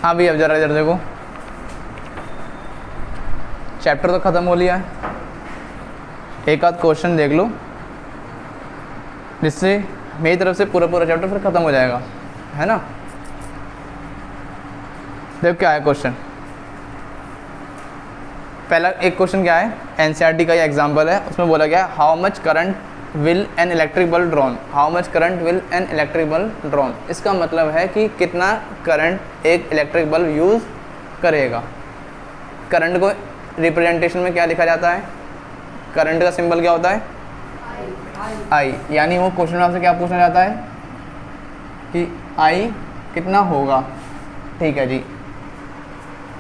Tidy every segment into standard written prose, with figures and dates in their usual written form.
हाँ भैया अब जरा इधर देखो, चैप्टर तो ख़त्म हो लिया है, एक आध क्वेश्चन देख लो जिससे मेरी तरफ से पूरा चैप्टर फिर ख़त्म हो जाएगा, है ना। देखो क्या है क्वेश्चन। पहला एक क्वेश्चन क्या है, एनसीईआरटी का ये एग्जाम्पल है, उसमें बोला गया how much current will an electric bulb drawn, how much current will an electric bulb drawn. इसका मतलब है कि कितना करंट एक इलेक्ट्रिक बल्ब यूज़ करेगा। करंट को रिप्रेजेंटेशन में क्या लिखा जाता है, करंट का सिंबल क्या होता है, आई। यानी वो क्वेश्चन आपसे क्या पूछना चाहता है कि आई कितना होगा, ठीक है जी।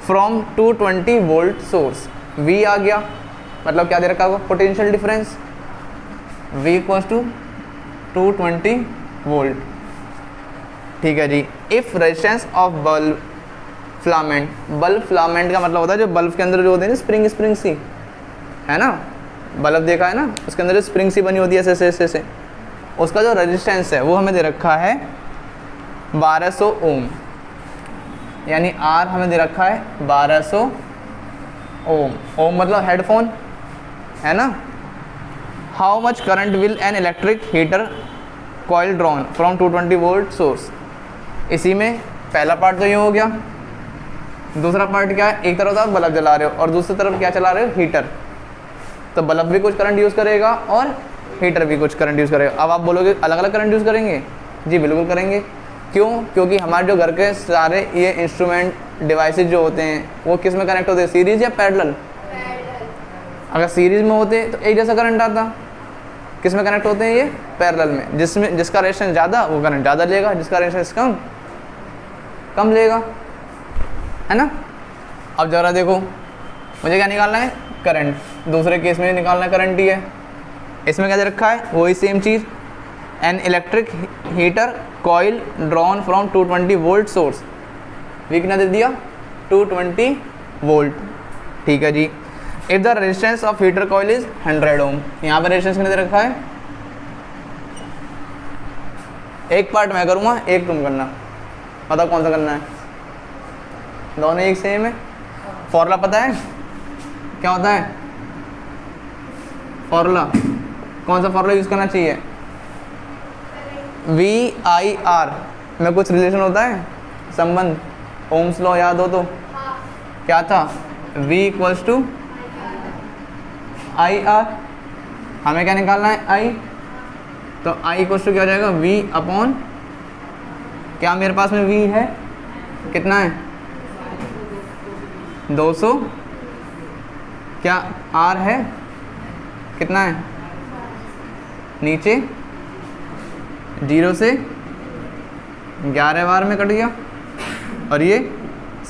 फ्रॉम 220 वोल्ट सोर्स, वी आ गया, मतलब क्या दे रखा होगा, potential difference, V equals to 220 volt, ठीक है जी। If resistance of bulb filament, bulb filament का मतलब होता है जो बल्ब के अंदर जो होते हैं स्प्रिंग सी, है ना, बल्ब देखा है ना, उसके अंदर जो स्प्रिंग सी बनी होती है ऐसे ऐसे ऐसे, उसका जो रेजिस्टेंस है वो हमें दे रखा है 1200 ओम, यानी R हमें दे रखा है 1200 ओम। ओम मतलब हेडफोन, है ना। How much current will an electric heater coil drawn from 220 volt source. इसी में पहला पार्ट तो ये हो गया, दूसरा पार्ट क्या है, एक तरफ आप बल्ब जला रहे हो और दूसरी तरफ क्या चला रहे हो, हीटर, तो बल्ब भी कुछ करंट यूज़ करेगा और हीटर भी कुछ करंट यूज़ करेगा। अब आप बोलोगे अलग अलग करंट यूज़ करेंगे, जी बिल्कुल करेंगे। क्यों, क्योंकि हमारे जो घर के सारे ये इंस्ट्रूमेंट डिवाइसेज जो होते हैं वो किस में कनेक्ट होते हैं, सीरीज या पैरेलल। अगर सीरीज में होते तो एक जैसा करंट आता, किस में कनेक्ट होते हैं, ये पैरेलल में, जिसका रेजिस्टेंस ज़्यादा वो करंट ज़्यादा लेगा, जिसका रेजिस्टेंस कम लेगा, है ना। अब ज़रा देखो, मुझे क्या निकालना है, करंट। दूसरे केस में निकालना है करंट ही है। इसमें क्या दे रखा है, वही सेम चीज़, an electric heater coil drawn from 220 volt source, we कितना दे दिया, 220 वोल्ट, ठीक है जी। If the resistance of heater coil is 100 ohm, यहाँ पर रेजिस्टेंस कितने दे रखा है, एक पार्ट मैं करूँगा एक तुम करना, पता कौन सा करना है, दोनों एक सेम है। फॉर्मूला पता है क्या होता है, फॉर्मूला कौन सा फॉर्मूला यूज़ करना चाहिए, VIR में कुछ रिलेशन होता है, संबंध, ओम्स लॉ याद हो तो क्या था, V इक्वल्स टू IR, हमें क्या निकालना है, I, तो I इक्वल्स टू क्या हो जाएगा, V अपॉन, क्या मेरे पास में V है, कितना है 200, क्या R है, कितना है, नीचे 0 से 11 बार में कट गया और ये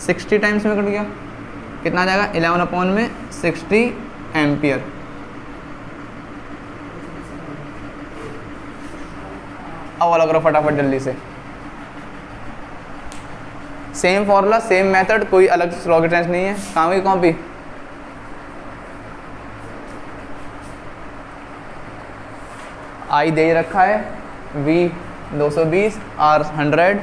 60 टाइम्स में कट गया, कितना आ जाएगा 11 अपॉन में 60 एम्पियर। अब वाला करो फटाफट जल्दी से, सेम फॉर्मूला सेम मेथड, कोई अलग रॉकेट साइंस नहीं है। कहाँ गई कॉपी, आई दे रखा है, V 220, R 100,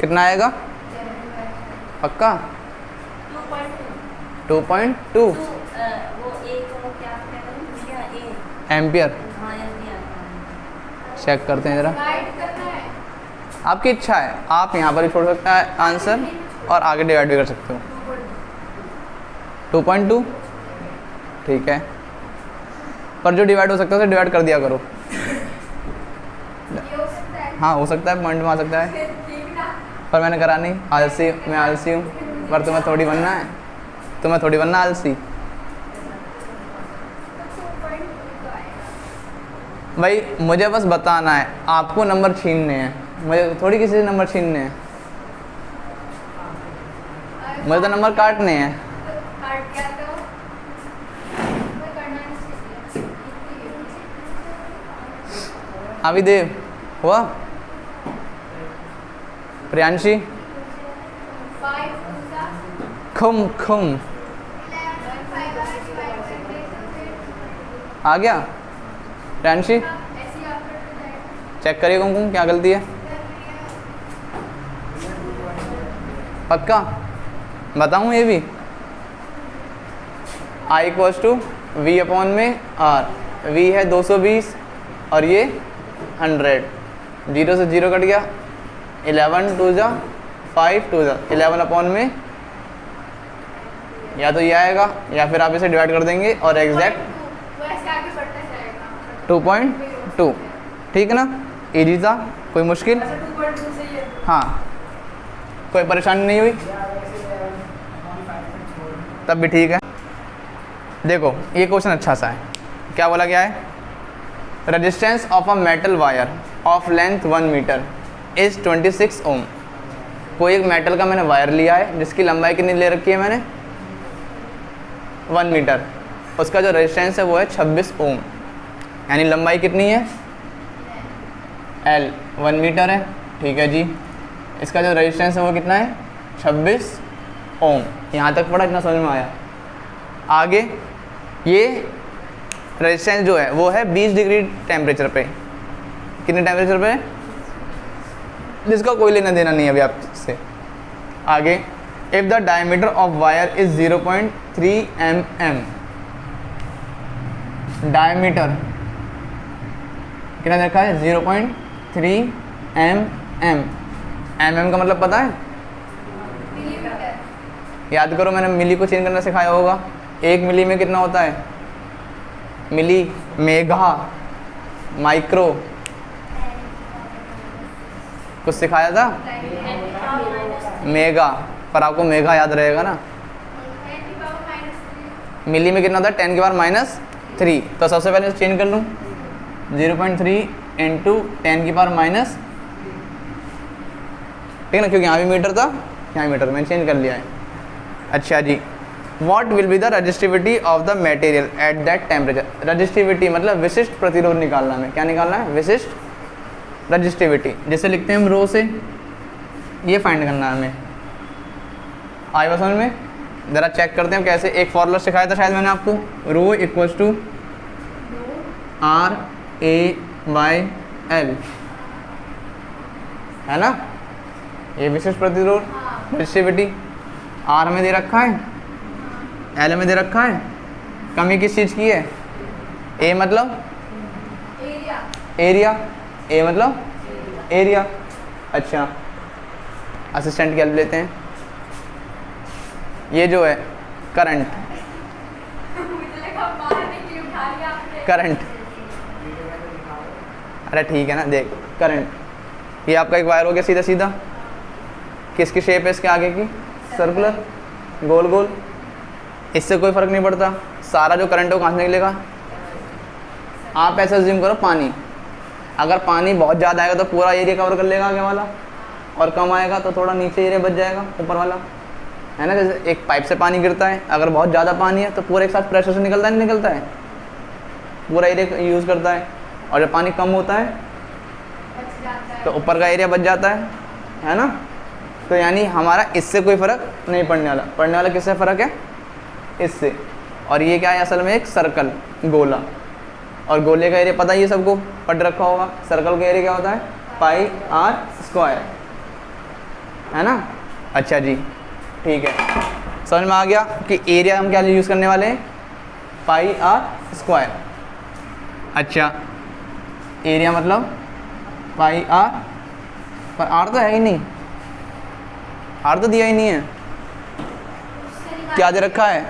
कितना आएगा, पक्का 2.2 एम्पियर। चेक करते हैं ज़रा, आपकी इच्छा है, आप यहाँ पर ही छोड़ सकते हैं आंसर और आगे डिवाइड भी कर सकते हो। 2.2 ठीक है, पर जो डिवाइड हो सकता है उसे डिवाइड कर दिया करो। हाँ हो सकता है, पॉइंट में आ सकता है, पर मैंने करा नहीं, आलसी, मैं आलसी हूँ, पर तुम्हें थोड़ी बनना है, तुम्हें थोड़ी बनना आलसी। भाई मुझे बस बताना है, आपको नंबर छीनने हैं, मुझे थोड़ी किसी से नंबर छीनने हैं, मुझे तो नंबर काटने हैं। अभिदेव हुआ, प्रियांशी खुम खुम आ गया। रैंशी चेक करिए कुमकुम क्या गलती है, पक्का बताऊँ ये भी। I equals to we upon में आर, वी है 220 और ये 100, 0 से 0 कट गया, 11 2 जा 5 2 जा 11 अपॉन में या तो ये आएगा या फिर आप इसे डिवाइड कर देंगे और एग्जैक्ट 2.2, ठीक है ना। इजी था, कोई मुश्किल? हाँ, कोई परेशानी नहीं हुई? तब भी ठीक है। देखो ये क्वेश्चन अच्छा सा है, क्या बोला गया है, resistance of a metal wire of length 1 metre is 26 ohm. कोई एक मेटल का मैंने वायर लिया है जिसकी लंबाई कितनी ले रखी है मैंने, 1 मीटर, उसका जो रेजिस्टेंस है वो है 26 ओम, यानी लंबाई कितनी है L, 1 मीटर है, ठीक है जी। इसका जो रेजिस्टेंस है वो कितना है 26 ओम। यहाँ तक पढ़ा, इतना समझ में आया। आगे ये रेजिस्टेंस जो है वो है 20 डिग्री टेम्परेचर पे, कितने टेम्परेचर पे, जिसका कोई लेना देना नहीं है अभी आपसे। आगे if the diameter of wire is 0.3 mm, diameter कितना देखा है 0.3 mm, mm का मतलब पता है, याद करो मैंने मिली को चेंज करना सिखाया होगा। 1 मिली में कितना होता है, मिली, मेगा, माइक्रो, कुछ सिखाया था मेगा, पर आपको मेगा याद रहेगा ना। मिली में कितना होता है 10 की पावर -3, तो सबसे पहले चेंज कर लूँ 0.3 इंटू 10 की पावर माइनस, ठीक है ना, क्योंकि यहाँ भी मीटर था यहाँ मीटर, मैंने चेंज कर लिया है। अच्छा जी, what will be the resistivity of the material at that temperature. Resistivity मतलब विशिष्ट प्रतिरोध निकालना है, क्या निकालना है, विशिष्ट रजिस्टिविटी, जैसे लिखते हैं हम रो से, ये फाइंड करना है हमें। आई बस में ज़रा चेक करते हैं कैसे, एक फॉर्मूला सिखाया था शायद मैंने आपको, रो इक्वल्स टू RA/L, है ना, ये विशिष्ट प्रतिरोध रजिस्टिविटी। R में दे रखा है, L में दे रखा है, कमी किस चीज़ की है, A मतलब एरिया, A मतलब एरिया। अच्छा, असिस्टेंट की हेल्प लेते हैं। ये जो है करंट, करंट, अरे ठीक है ना, देख करंट, ये आपका एक वायर हो गया सीधा सीधा, किसकी शेप है इसके आगे की, सर्कुलर, गोल गोल, इससे कोई फ़र्क नहीं पड़ता, सारा जो करंट है वो कहाँ से निकलेगा। आप ऐसे अज्यूम करो पानी, अगर पानी बहुत ज़्यादा आएगा तो पूरा एरिया कवर कर लेगा आगे वाला, और कम आएगा तो थोड़ा नीचे एरिया बच जाएगा ऊपर वाला, है ना। जैसे एक पाइप से पानी गिरता है, अगर बहुत ज़्यादा पानी है तो पूरे एक साथ प्रेशर से निकलता है, नहीं निकलता है, पूरा एरिया यूज़ करता है, और जब पानी कम होता है तो ऊपर का एरिया बच जाता है ना। तो यानी हमारा इससे कोई फ़र्क नहीं पड़ने वाला, पड़ने वाला किससे फ़र्क है, इससे। और ये क्या है असल में, एक सर्कल, गोला, और गोले का एरिया पता ही है सबको, पढ़ रखा होगा। सर्कल का एरिया क्या होता है, πr², है ना। अच्छा जी, ठीक है, समझ में आ गया कि एरिया हम क्या यूज़ करने वाले हैं, πr²। अच्छा, एरिया मतलब πr, पर आर तो है ही नहीं, आर तो दिया ही नहीं है, क्या दे रखा है,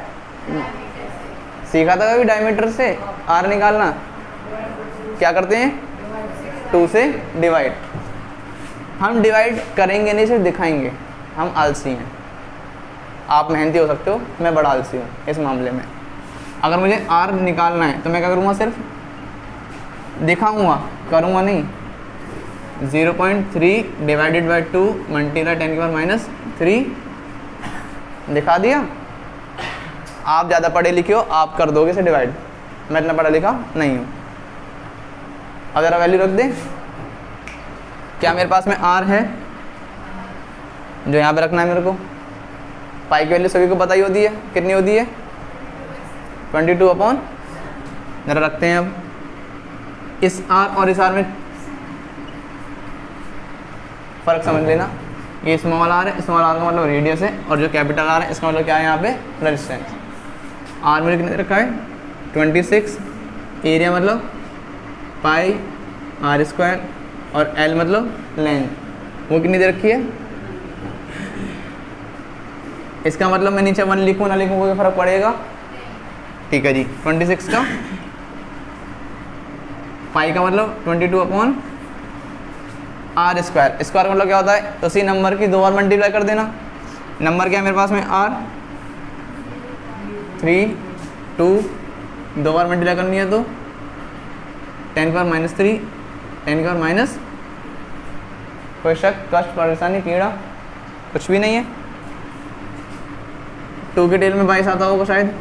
सीखा था कभी डायमीटर से आर निकालना, क्या करते हैं 2 से डिवाइड। हम डिवाइड करेंगे नहीं, सिर्फ दिखाएंगे, हम आलसी हैं। आप मेहनती हो सकते हो, मैं बड़ा आलसी हूँ इस मामले में। अगर मुझे आर निकालना है तो मैं क्या करूँगा, सिर्फ दिखाऊँगा, करूँगा नहीं। 0.3 डिवाइडेड बाई 2 मल्टीप्लाई 10 की पावर -3, दिखा दिया। आप ज़्यादा पढ़े लिखे हो, आप कर दोगे इसे डिवाइड, मैं इतना पढ़ा लिखा नहीं हूँ। अब ज़रा वैल्यू रख दें, क्या मेरे पास में आर है जो यहाँ पे रखना है मेरे को, पाई की वैल्यू सभी को पता ही होती है, कितनी होती है 22 अपॉन, ज़रा रखते हैं अब इस आर और इस आर में फ़र्क समझ लेना। ये स्मॉल आर है, स्मॉल आर का मतलब रेडियस है, और जो कैपिटल आर है इसका मतलब क्या है यहाँ पे रेजिस्टेंस। आर में कितने रखा है 26, एरिया मतलब पाई आर स्क्वायर, और एल मतलब लेंथ, वो कितनी दे रखी है। इसका मतलब मैं नीचे 1 लिखूँ ना लिखूँ कोई फ़र्क पड़ेगा, ठीक है जी। 26 का पाई का मतलब 22 अपॉन आर स्क्वायर, स्क्वायर का मतलब क्या होता है, उसी नंबर की 2 बार मल्टीप्लाई कर देना। नंबर क्या है मेरे पास में आर, 3 2 2 बार मल्टीप्लाई करनी है तो 10 का -3 10 का माइनस, कोई शक कष्ट परेशानी पीड़ा कुछ भी नहीं है। 2 के टेल में 22 आता होगा शायद,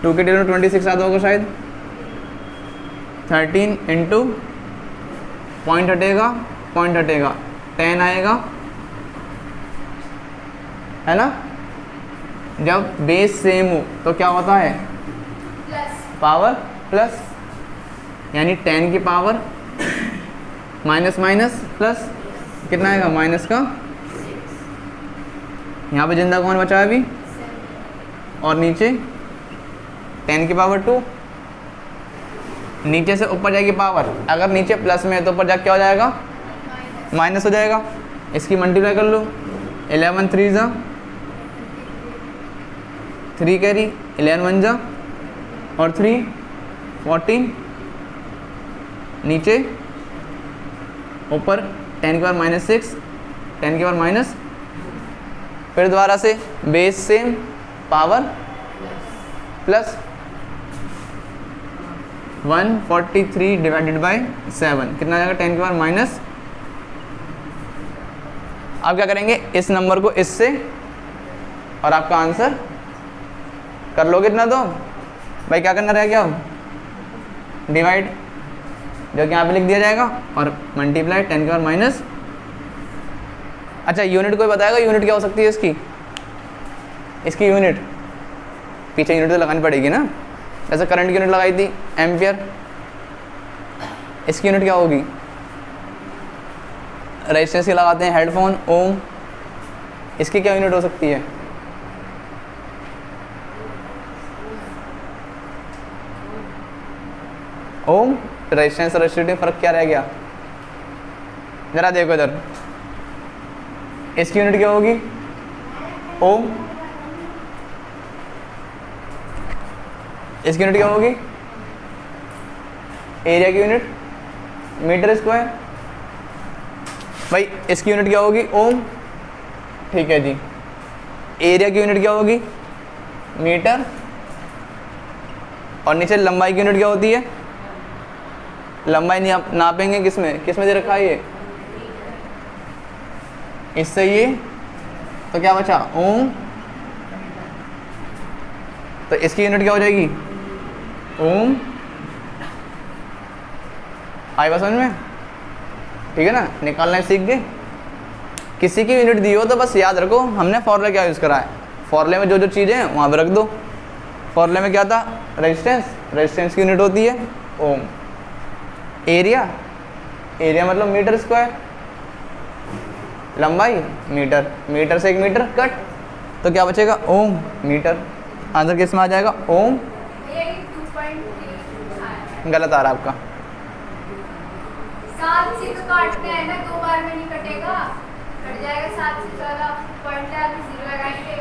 2 के टेल में 26 आता होगा शायद। 13 इंटू पॉइंट हटेगा 10 आएगा, है ना। जब बेस सेम हो तो क्या होता है पावर प्लस, यानी 10 की पावर माइनस माइनस प्लस कितना आएगा माइनस का। यहाँ पे जिंदा कौन बचा है अभी, और नीचे 10 की पावर 2, नीचे से ऊपर जाएगी पावर, अगर नीचे प्लस में है तो ऊपर जाके क्या हो जाएगा माइनस हो जाएगा। इसकी मल्टीप्लाई कर लो, 11 3 जा 3 कैरी, 11 1 जा और 3 14, नीचे ऊपर 10 की पावर -6 10 की पावर माइनस, फिर दोबारा से base same power plus 143 divided by 7 कितना आ जाएगा 10 की पावर माइनस। अब क्या करेंगे, इस नंबर को इससे और आपका आंसर कर लोगे इतना तो भाई क्या करना रह गया, डिवाइड जो कि यहाँ पे लिख दिया जाएगा और मल्टीप्लाई 10 की पावर माइनस। अच्छा यूनिट कोई बताएगा यूनिट क्या हो सकती है इसकी यूनिट, पीछे यूनिट तो लगानी पड़ेगी ना, जैसे करंट की यूनिट लगाई थी एम्पियर, इसकी यूनिट क्या होगी, रेजिस्टेंस की लगाते हैं हेडफोन ओम, इसकी क्या यूनिट हो सकती है, ओम। रेजिस्टेंस और रेजिस्टिविटी में फ़र्क क्या रह गया, ज़रा देखो इधर, इसकी यूनिट क्या होगी ओम, इसकी यूनिट क्या होगी एरिया की यूनिट मीटर स्क्वायर, भाई इसकी यूनिट क्या होगी ओम, ठीक है जी। एरिया की यूनिट क्या होगी मीटर, और नीचे लंबाई की यूनिट क्या होती है, लंबाई नापेंगे किस में दे रखा है ये, इससे ये तो क्या बचा ओम, तो इसकी यूनिट क्या हो जाएगी ओम। आई बात समझ में, ठीक है ना, निकालना सीख गए। किसी की यूनिट दी हो तो बस याद रखो हमने फॉर्मूला क्या यूज़ करा है, फॉर्मूले में जो जो चीज़ें हैं वहाँ पे रख दो। फॉर्मूले में क्या था रेजिस्टेंस की यूनिट होती है ओम, एरिया मतलब मीटर स्क्वायर, लंबाई मीटर से 1 मीटर कट, तो क्या बचेगा ओम मीटर, आंसर किस में आ जाएगा ओम। गलत आ रहा आपका, 7 से तो काटते हैं ना, 2 बार में नहीं कटेगा, कट जाएगा 7 से, चलो पॉइंट लगा के 0 लगाएंगे,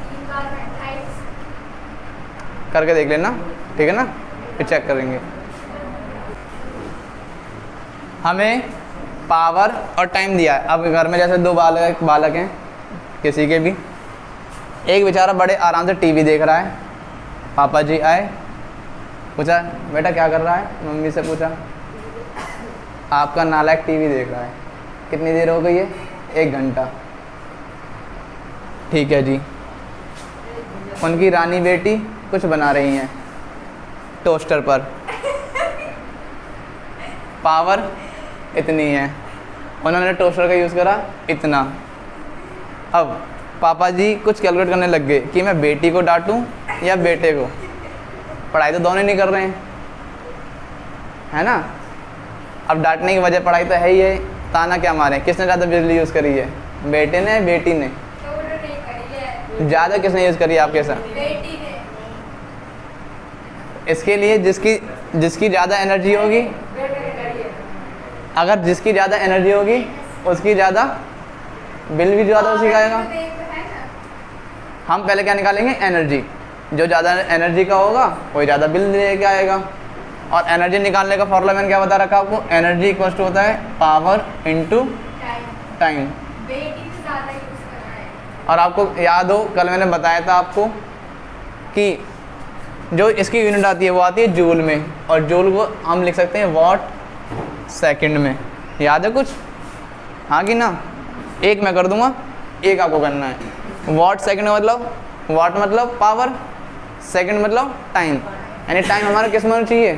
3 बार में 28 करके देख लेना, ठीक है ना, फिर चेक करेंगे। हमें पावर और टाइम दिया है। अब घर में जैसे 2 बालक हैं किसी के भी, एक बेचारा बड़े आराम से टीवी देख रहा है, पापा जी आए, पूछा बेटा क्या कर रहा है, मम्मी से पूछा, आपका नालायक टीवी देख रहा है, कितनी देर हो गई है 1 घंटा, ठीक है जी। उनकी रानी बेटी कुछ बना रही हैं टोस्टर पर, पावर इतनी है, उन्होंने टोस्टर का यूज़ करा इतना, अब पापा जी कुछ कैलकुलेट करने लग गए कि मैं बेटी को डांटूं या बेटे को। पढ़ाई तो दोनों नहीं कर रहे हैं, है ना। अब डांटने की वजह पढ़ाई तो है ही है, ताना क्या मारे, किसने ज़्यादा बिजली यूज़ करी है, बेटे ने बेटी ने? ज़्यादा किसने यूज़ करी है आपके साथ? बेटी ने। इसके लिए जिसकी ज़्यादा एनर्जी होगी, अगर जिसकी ज़्यादा एनर्जी होगी उसकी ज़्यादा बिल भी ज़्यादा उसी का आएगा। हम पहले क्या निकालेंगे? एनर्जी। जो ज़्यादा एनर्जी का होगा वही ज़्यादा बिल लेके आएगा। और एनर्जी निकालने का फॉर्मूला मैंने क्या बता रखा आपको? एनर्जी इक्वल टू होता है पावर इनटू टाइम। और आपको याद हो कल मैंने बताया था आपको कि जो इसकी यूनिट आती है वो आती है जूल में, और जूल को हम लिख सकते हैं वॉट सेकंड में। याद है कुछ? हाँ कि ना? एक मैं कर दूंगा, एक आपको करना है। वॉट सेकंड मतलब, वॉट मतलब पावर, सेकंड मतलब टाइम, यानी टाइम हमारा किस में चाहिए?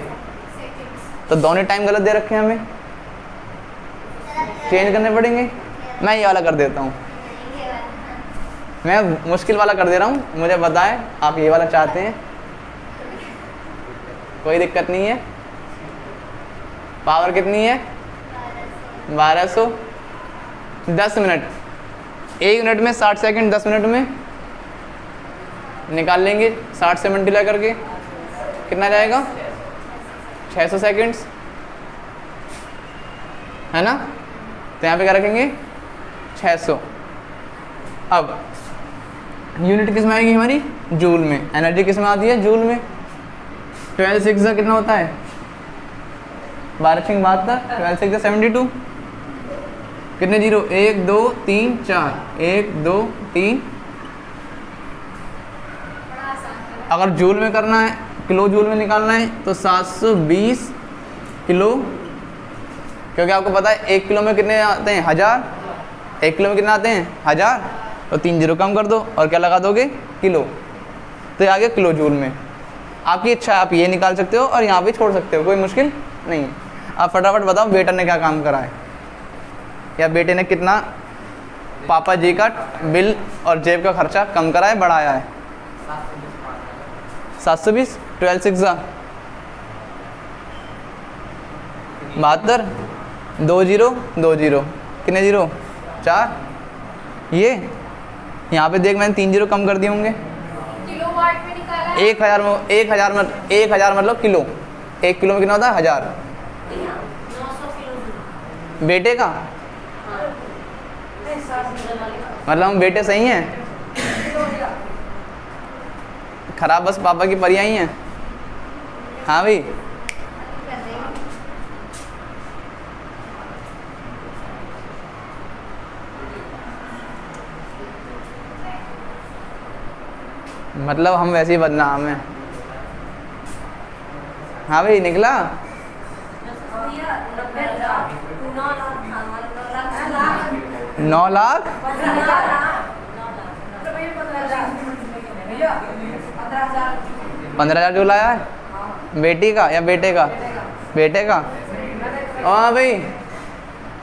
तो दोनों टाइम गलत दे रखे हैं, हमें चेंज करने पड़ेंगे। मैं ये वाला कर देता हूँ, मैं मुश्किल वाला कर दे रहा हूँ, मुझे बताएं आप ये वाला चाहते हैं, कोई दिक्कत नहीं है। पावर कितनी है? 1200। 10 मिनट, 1 मिनट में 60 सेकंड, 10 मिनट में निकाल लेंगे 60 से मल्टीप्लाई करके, कितना जाएगा? 600 सेकंड्स, है ना। तो यहाँ पे क्या रखेंगे? 600। अब यूनिट किस में आएगी हमारी? जूल में। एनर्जी किस में आती है? जूल में। 12 6 कितना होता है? 12 6 72, 12 6 72। कितने जीरो? 1 2 3 4, 1 2 3। अगर जूल में करना है, किलो जूल में निकालना है तो 720 किलो, क्योंकि आपको पता है 1 किलो में कितने आते हैं? 1000। 1 किलो में कितने आते हैं? 1000। तो 3 जीरो कम कर दो और क्या लगा दोगे? किलो। तो ये आ गया किलो जूल में। आपकी इच्छा है, आप ये निकाल सकते हो और यहाँ पे छोड़ सकते हो, कोई मुश्किल नहीं। आप फटाफट बताओ बेटा ने क्या काम करा है, या बेटे ने कितना पापा जी का बिल और जेब का खर्चा कम करा है, बढ़ाया है? 720। 12 6 72, 2 जीरो 2 जीरो, कितने जीरो? 4। ये यहाँ पे देख मैंने 3 जीरो कम कर दिए होंगे। किलोवाट में निकाला। 1000 में 1000 मतलब किलो। 1 किलो में कितना होता है? 1000। 900 किलो बेटे का मतलब हम बेटे सही हैं, खराब बस पापा की परियां ही हैं। हाँ भाई, मतलब हम वैसे ही बदनाम हैं। हाँ भाई, निकला 9 लाख 15,000 जो लाया है बेटी का या बेटे का? बेटे का। हाँ भाई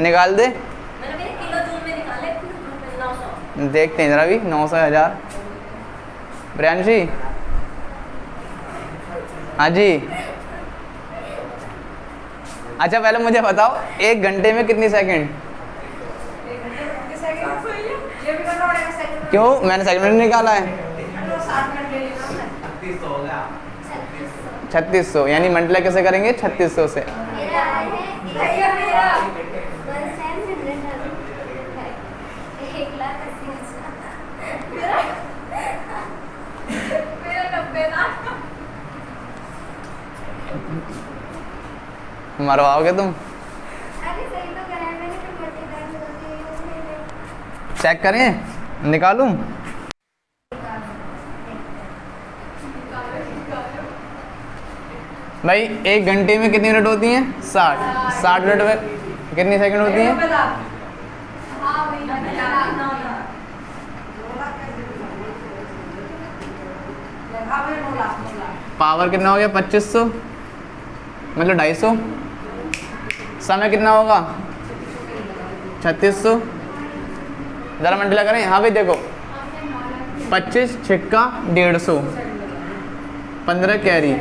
निकाल दे, किलो जूल में निकाले 900। देखते हैं जरा भी। 900 1000। प्रियांशी, हाँ जी। अच्छा पहले मुझे बताओ 1 घंटे में कितनी सेकंड? क्यों? मैंने सेकंड में निकाला है। 3600, यानी मल्टीप्लाई कैसे करेंगे? 3600 से। मेरा है 1,80,000। मरवाओगे तुम? अरे सही तो करा है मैंने, तो मल्टीप्लाई चेक करें, निकालूं? भाई 1 घंटे में कितनी मिनट होती हैं? 60। 60 मिनट में कितनी सेकंड होती हैं? हाँ वही पावर कितना हो गया? 2500 मतलब 250। समय कितना होगा? 3600। ज़रा मल्टीप्लाई करें। यहाँ पे देखो, हमने 9 लाख 25 छिक्का 150, 15 कैरी,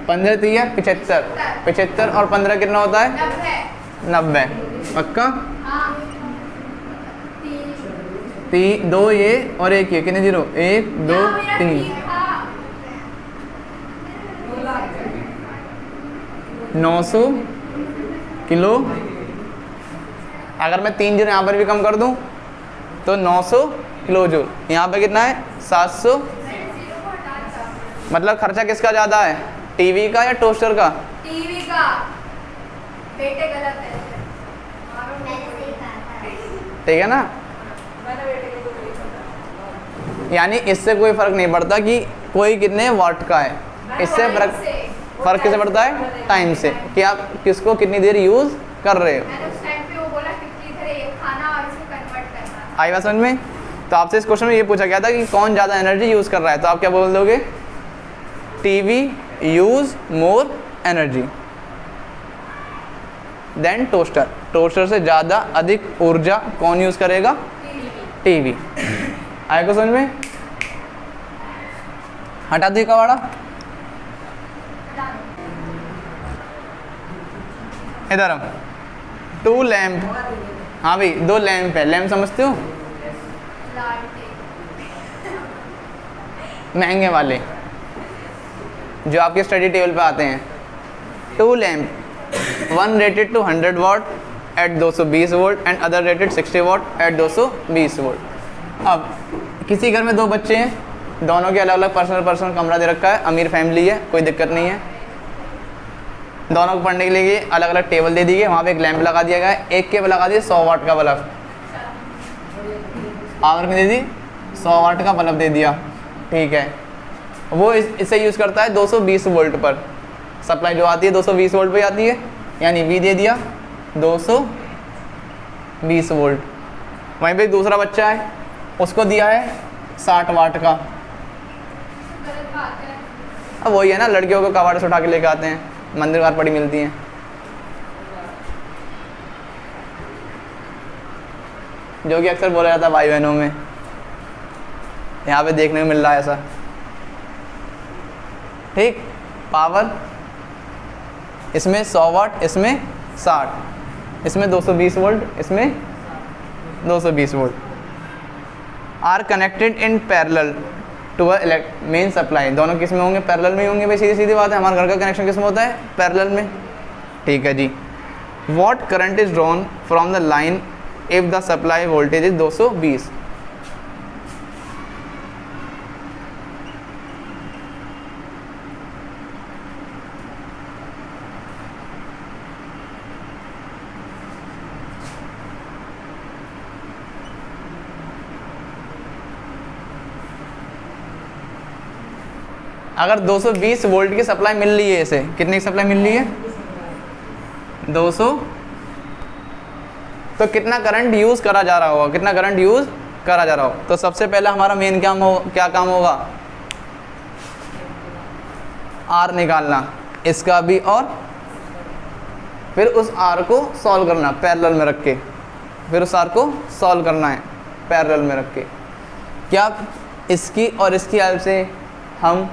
15 तिया 75, 75 और 15 कितना होता है? 90। पक्का? हाँ 2 ये और 1 ये, कितने जीरो? 1 2 3, 900 किलो। अगर मैं 3 जीरो यहाँ पर भी कम कर दूँ तो 900 किलो जूल। यहाँ पे कितना है? 700। मतलब खर्चा किसका ज़्यादा है, टीवी का या टोस्टर का? टीवी का। बेटे गलत है। ठीक है ना? यानी इससे कोई फ़र्क नहीं पड़ता कि कोई कितने वाट का है, इससे फ़र्क किससे पड़ता है? टाइम से, कि आप किसको कितनी देर यूज़ कर रहे हो। मैंने उस टाइम पे वो बोला कितनी देर एक खाना और इसको कन्वर्ट करना। आई बात समझ में? तो आपसे इस क्वेश्चन में ये पूछा गया था कि कौन ज़्यादा एनर्जी यूज़ कर रहा है, तो आप क्या बोल दोगे? TV use more energy than toaster. Toaster से ज़्यादा अधिक ऊर्जा कौन यूज़ करेगा? टीवी। आए को समझ में? हटा दी कवाड़ा। इधर हम 2 लैंप। हाँ भाई 2 लैंप है। लैंप समझते हो? महंगे वाले जो आपके स्टडी टेबल पे आते हैं। 2 lamp, 1 rated to 100 watt at 220 volt and other rated 60 watt at 220 volt. अब किसी घर में 2 बच्चे हैं, दोनों के अलग अलग पर्सनल कमरा दे रखा है, अमीर फैमिली है, कोई दिक्कत नहीं है। दोनों को पढ़ने के लिए अलग अलग टेबल दे दी गई, वहाँ पे एक लैंप लगा दिया गया है। एक के लगा दिया 100 वाट का बल्ब, पावर में दे दी 100 वाट का बल्ब दे दिया। ठीक है, वो इसे यूज़ करता है 220 वोल्ट पर। सप्लाई जो आती है 220 वोल्ट पे आती है, यानी वी दे दिया 220 वोल्ट। वहीं पे दूसरा बच्चा है, उसको दिया है 60 वाट का। गलत बात है। अब वही है ना, लड़कियों को कबाड़ से उठा के लेके आते हैं, मंदिर बाहर पड़ी मिलती हैं। जो कि अक्सर बोला जाता है भाई बहनों में, यहाँ पे देखने को मिल रहा है ऐसा। ठीक, पावर इसमें 100 वाट, इसमें 60, इसमें 220 वोल्ट, इसमें 220 volt. Are connected in parallel to a main supply. दोनों किस में होंगे? पैरेलल में ही होंगे भाई, सीधी सीधी बात है। हमारे घर का कनेक्शन किस में होता है? पैरेलल में। ठीक है जी। What current is drawn from the line if the supply voltage is 220? अगर 220 वोल्ट की सप्लाई मिल रही है, इसे कितने की सप्लाई मिल रही है? 200। तो कितना करंट यूज़ करा जा रहा होगा? कितना करंट यूज़ करा जा रहा हो? तो सबसे पहले हमारा मेन क्या काम होगा? आर निकालना, इसका भी, और फिर उस आर को सॉल्व करना पैरेलल में रख के। फिर उस आर को सॉल्व करना है पैरेलल में रख के। क्या इसकी और इसकी हेल्प से हम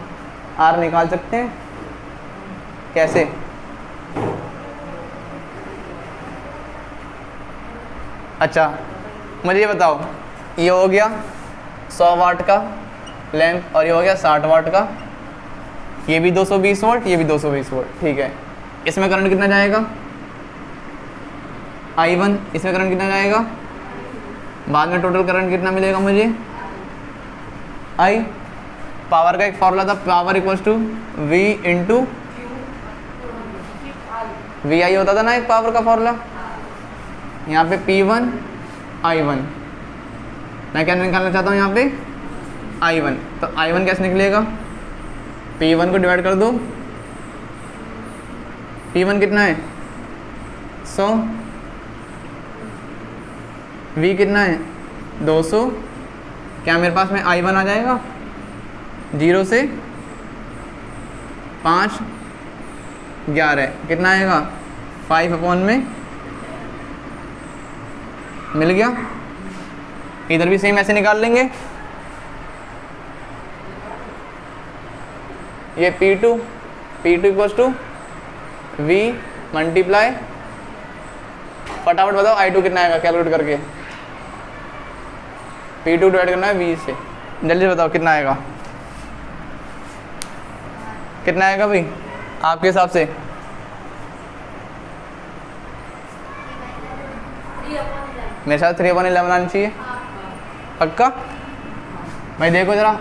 आर निकाल सकते हैं? कैसे? अच्छा मुझे ये बताओ, ये हो गया 100 वाट का लैंप और ये हो गया 60 वाट का। ये भी 220 वोल्ट, ये भी 220 वोल्ट। ठीक है, इसमें करंट कितना जाएगा? I1। इसमें करंट कितना जाएगा? बाद में टोटल करंट कितना मिलेगा मुझे? I। पावर का एक फॉर्मूला था, power equals to V into VI होता था ना एक पावर का फॉर्मूला। यहाँ पे P1 I1, मैं क्या निकालना चाहता हूँ यहाँ पे? I1। तो I1 कैसे निकलेगा? P1 को डिवाइड कर दो। P1 कितना है? 100। V कितना है? 200। क्या मेरे पास में I1 आ जाएगा? 0 से 5 11 कितना आएगा? 5 अपॉन में मिल गया। इधर भी सेम ऐसे निकाल लेंगे, ये P2 equals to V multiply, फटाफट बताओ I2 कितना आएगा कैलकुलेट करके। P2 डिवाइड करना है V से, जल्दी से बताओ कितना आएगा, कितना आएगा भाई आपके हिसाब से? 3/11। मेरे साथ 3/11 आनी चाहिए, पक्का? भाई देखो ज़रा,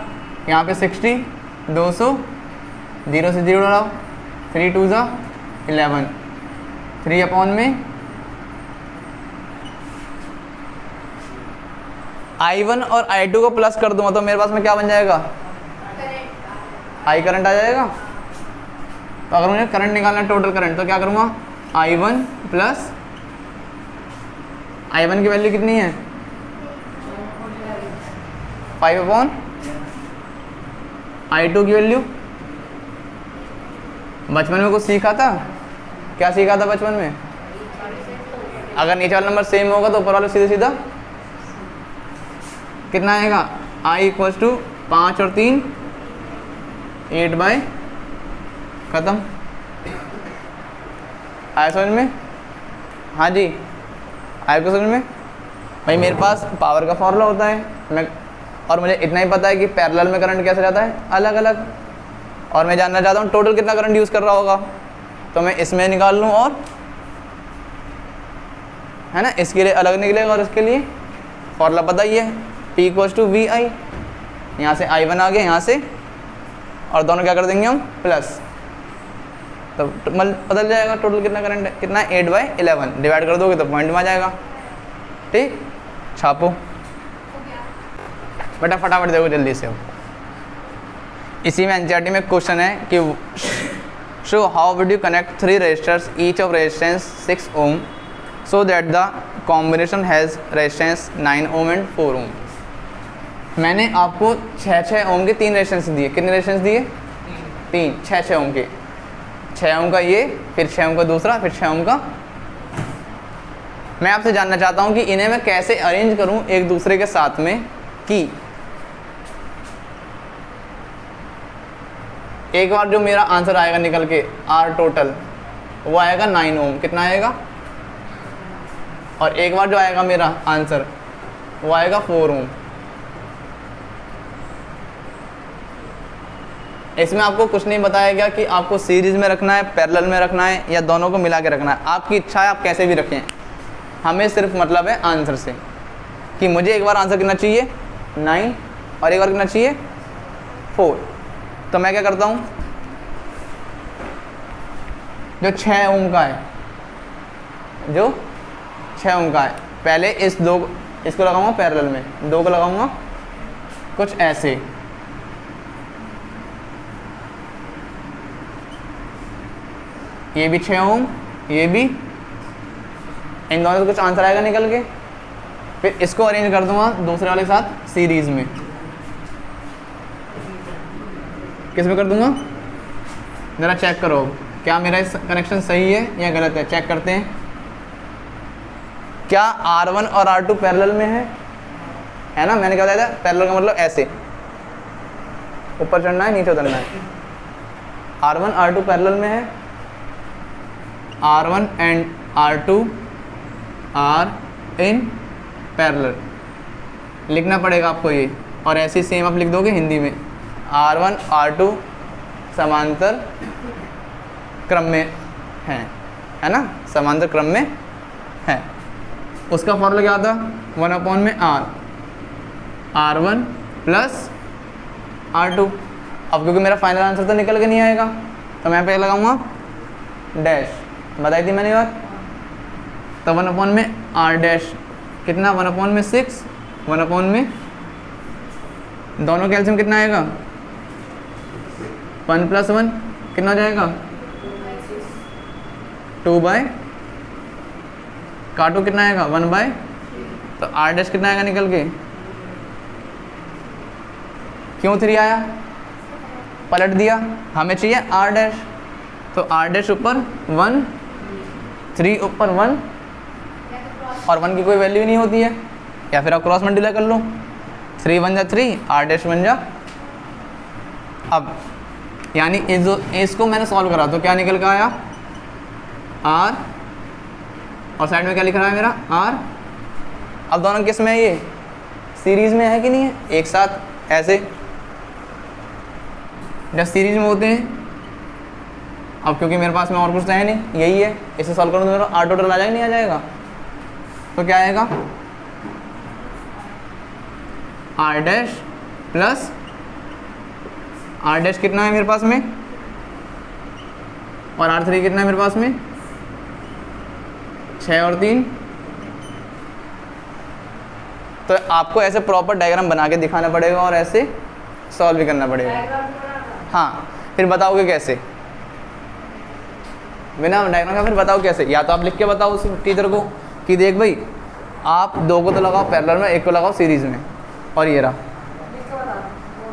यहाँ पे 60, 200, 0 से 0 डालो, 3 2 ज़ा 11, 3 में I1 और I2 को प्लस कर दूंगा तो मेरे पास में क्या बन जाएगा? I करंट आ जाएगा। तो अगर मुझे करंट निकालना है टोटल करंट, तो क्या करूँगा? I1 प्लस I1 की वैल्यू कितनी है? 5 I2 की वैल्यू, बचपन में कुछ सीखा था, क्या सीखा था बचपन में? अगर नीचे वाला नंबर सेम होगा तो ऊपर वाला सीधे सीधा कितना आएगा? I इक्वल्स टू 5 और 3 8 बाय ख़त्म। आया समझ में? हाँ जी, आया को समझ में? भाई मेरे पास पावर का फॉर्मूला होता है, मैं और मुझे इतना ही पता है कि पैरेलल में करंट कैसे जाता है, अलग अलग, और मैं जानना चाहता हूँ टोटल कितना करंट यूज़ कर रहा होगा, तो मैं इसमें निकाल लूँ, और है ना, इसके लिए अलग निकलेगा और इसके लिए फॉर्मूला पता ही है, P इक्वल्स टू वी आई, यहाँ से I1 आ गया यहाँ से, और दोनों क्या कर देंगे हम? प्लस, तो बदल जाएगा टोटल कितना करंट है, कितना है? 8/11, डिवाइड कर दोगे तो पॉइंट में आ जाएगा। ठीक, छापो बेटा, फटाफट देखो जल्दी से। इसी में एनसीईआरटी में क्वेश्चन है कि show how would you connect 3 resistors each of resistance 6 ohm so that the combination has resistance 9 ohm and 4 ohm. मैंने आपको 6 ओम के 3 रेजिस्टेंस दिए, कितने रेजिस्टेंस दिए? 3, 6 ओम के, 6 ओम का ये, फिर 6 ओम का दूसरा, फिर 6 ओम का। मैं आपसे जानना चाहता हूँ कि इन्हें मैं कैसे अरेंज करूँ एक दूसरे के साथ में, कि एक बार जो मेरा आंसर आएगा निकल के आर टोटल वो आएगा 9 ओम, कितना आएगा? और एक बार जो आएगा मेरा आंसर वो आएगा 4 ओम। इसमें आपको कुछ नहीं बताया गया कि आपको सीरीज़ में रखना है, पैरेलल में रखना है, या दोनों को मिला के रखना है, आपकी इच्छा है, आप कैसे भी रखें। हमें सिर्फ मतलब है आंसर से, कि मुझे एक बार आंसर कितना चाहिए? 9, और एक बार कितना चाहिए? 4। तो मैं क्या करता हूँ, जो 6 ओम का है, जो 6 ओम का है, पहले इसको लगाऊंगा पैरेलल में, 2 को लगाऊंगा कुछ ऐसे, ये भी 6 ओम, ये भी, इन दोनों से कुछ आंसर आएगा निकल के। फिर इसको अरेंज कर दूंगा दूसरे वाले के साथ सीरीज़ में, किस में कर दूंगा? ज़रा चेक करो क्या मेरा इस कनेक्शन सही है या गलत है, चेक करते हैं। क्या R1 और R2 पैरेलल में है ना? मैंने क्या बताया था, पैरेलल का मतलब ऐसे ऊपर चढ़ना है, नीचे उतरना है। R1 R2 पैरेलल में है, R1 and R2 are in parallel, लिखना पड़ेगा आपको ये, और ऐसे सेम आप लिख दोगे हिंदी में, R1 R2 समांतर क्रम में है ना, समांतर क्रम में है। उसका फॉर्मूला क्या था? 1 में R1 प्लस R2। अब क्योंकि मेरा फाइनल आंसर तो निकल के नहीं आएगा, तो मैं पे लगाऊंगा डैश, बताई थी मैंने बात। तो 1 में R डैश कितना? 1 में 6, 1 में दोनों कैल्शियम कितना आएगा? 1 + 1 कितना हो जाएगा? 2 बाय, काटो कितना आएगा? 1 बाय, तो R डैश कितना आएगा निकल के? क्यों 3 आया? पलट दिया, हमें चाहिए R डैश, तो R डैश ऊपर 1, 3 ऊपर 1, और 1 की कोई वैल्यू नहीं होती है, या फिर आप क्रॉस मल्टीप्लाई कर लो, 3 1 जा 3, r डैश बन जा। अब यानी इसको मैंने सॉल्व करा तो क्या निकल कर आया r, और साइड में क्या लिख रहा है मेरा r। अब दोनों किस में है, ये सीरीज में है कि नहीं है, एक साथ ऐसे जब सीरीज में होते हैं। अब क्योंकि मेरे पास में और कुछ तो है नहीं, यही है, इसे सॉल्व करूँ तो मेरा r टोटल आ जाएगा नहीं आ जाएगा, तो क्या आएगा r dash plus r dash कितना है मेरे पास में, और r3 कितना है मेरे पास में 6 और 3। तो आपको ऐसे प्रॉपर डायग्राम बना के दिखाना पड़ेगा और ऐसे सॉल्व भी करना पड़ेगा। हाँ, फिर बताओगे कैसे, बिना डायग्राम का फिर बताओ कैसे। या तो आप लिख के बताओ उस टीचर को कि देख भाई आप 2 को तो लगाओ पैरेलल में, 1 को लगाओ सीरीज में, और ये रहा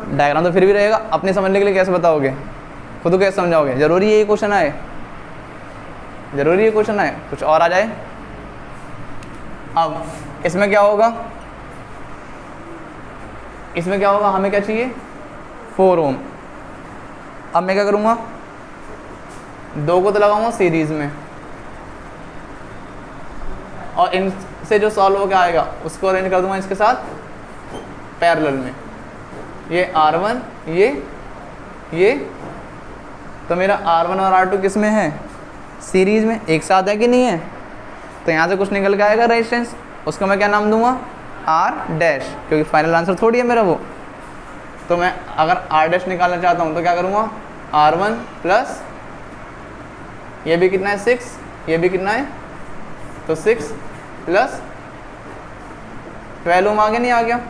डायग्राम। तो फिर भी रहेगा, अपने समझने के लिए कैसे बताओगे, खुद कैसे समझाओगे। जरूरी है ये क्वेश्चन आए, जरूरी है क्वेश्चन आए, कुछ और आ जाए। अब इसमें क्या होगा, इसमें क्या होगा, हमें क्या चाहिए 4 ओम। अब मैं क्या करूँगा, 2 को तो लगाऊंगा सीरीज में, और इनसे जो सॉल्व हो के आएगा उसको अरेंज कर दूंगा इसके साथ पैरेलल में। ये R1 ये तो मेरा R1 और R2 किस में है, सीरीज में, एक साथ है कि नहीं है। तो यहाँ से कुछ निकल के आएगा रेजिस्टेंस, उसको मैं क्या नाम दूंगा R डैश, क्योंकि फाइनल आंसर थोड़ी है मेरा वो। तो मैं अगर R डैश निकालना चाहता हूँ तो क्या करूँगा, R1 प्लस ये भी कितना है 6, ये भी कितना है, तो 6 प्लस 12 ओम आगे नहीं आ गया।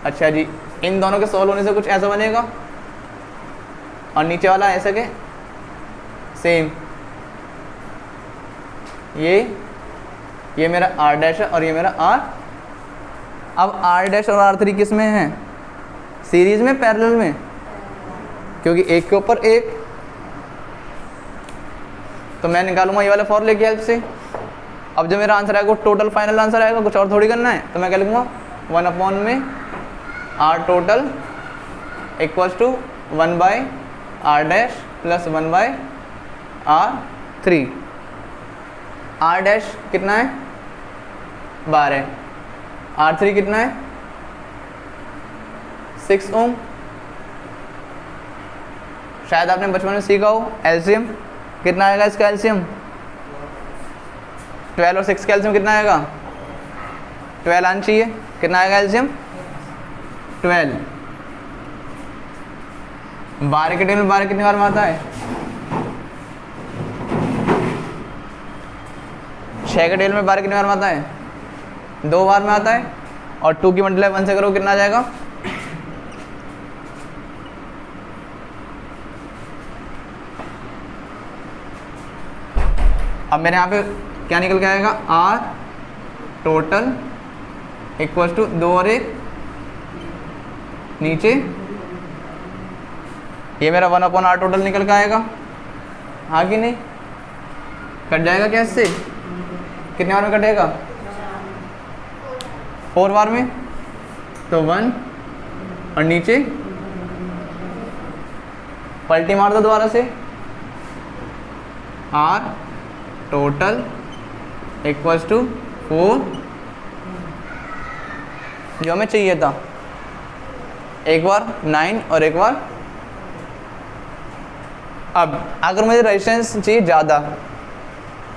अच्छा जी, इन दोनों के सॉल्व होने से कुछ ऐसा बनेगा, और नीचे वाला ऐसा के सेम, ये मेरा R डैश है और ये मेरा R। अब R डैश और R3 किस में है, सीरीज में पैरेलल में, क्योंकि एक के ऊपर एक। तो मैं निकालूंगा ये वाले फॉर्मूले की हेल्प से। अब जो मेरा आंसर आएगा वो टोटल फाइनल आंसर आएगा, कुछ और थोड़ी करना है। तो मैं क्या लिखूँगा 1 में R total equals to 1 by R dash plus 1 by R3। R dash कितना है 12, R3 कितना है 6 ओम। शायद आपने बचपन में सीखा हो एलसीएम कितना आएगा इसका, एलसीएम 12 और 6 का एलसीएम कितना आएगा 12 आना चाहिए। कितना आएगा एलसीएम 12। 12 के टेबल में 12 कितनी बार में आता है, 6 के टेबल में 12 कितनी बार में आता है, 2 बार में आता है। और 2 की मल्टीप्लाई 1 से करो कितना आ जाएगा, अब मेरे यहाँ पे क्या निकल के आएगा, R टोटल इक्वल्स टू 2 और 1 नीचे, ये मेरा 1/R टोटल निकल के आएगा। हाँ कि नहीं, कट जाएगा कैसे, कितने बार में कटेगा 4 बार में, तो 1 और नीचे पलटी मार दो दोबारा से, R टोटल इक्वल्स टू 4 जो हमें चाहिए था, एक बार 9 और एक बार। अब अगर मुझे रेजिस्टेंस चाहिए ज़्यादा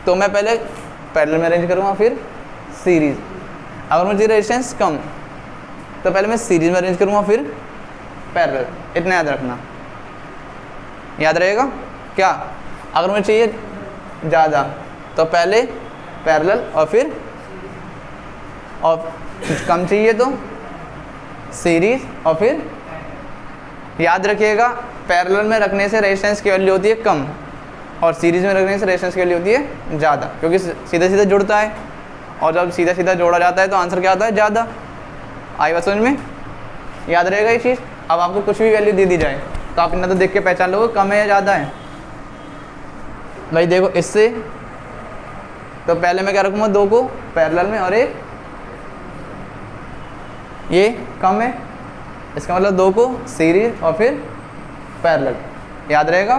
तो मैं पहले पैरेलल में अरेंज करूँगा फिर सीरीज़। अगर मुझे रेजिस्टेंस कम तो पहले मैं सीरीज़ में अरेंज करूँगा फिर पैरेलल। इतना याद रखना, याद रहेगा क्या। अगर मुझे चाहिए ज़्यादा तो पहले पैरेलल और फिर, और कम चाहिए तो सीरीज़ और फिर। याद रखिएगा पैरेलल में रखने से रेजिस्टेंस की वैल्यू होती है कम और सीरीज़ में रखने से रेजिस्टेंस की वैल्यू होती है ज़्यादा, क्योंकि सीधा सीधा जुड़ता है और जब सीधा सीधा जोड़ा जाता है तो आंसर क्या आता है ज़्यादा। आई बात समझ में, याद रहेगा ये चीज़। अब आपको कुछ भी वैल्यू दे दी जाए तो आप इतना तो देख के पहचान लोगे कम है या ज़्यादा है। भाई देखो इससे तो पहले मैं क्या रखूँगा 2 को पैरेलल में और 1 ये कम है, इसका मतलब 2 को सीरीज और फिर पैरेलल, याद रहेगा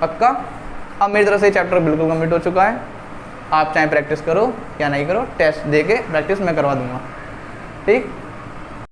पक्का। अब मेरी तरफ से चैप्टर बिल्कुल कंप्लीट हो चुका है, आप चाहे प्रैक्टिस करो या नहीं करो, टेस्ट दे के प्रैक्टिस मैं करवा दूंगा, ठीक।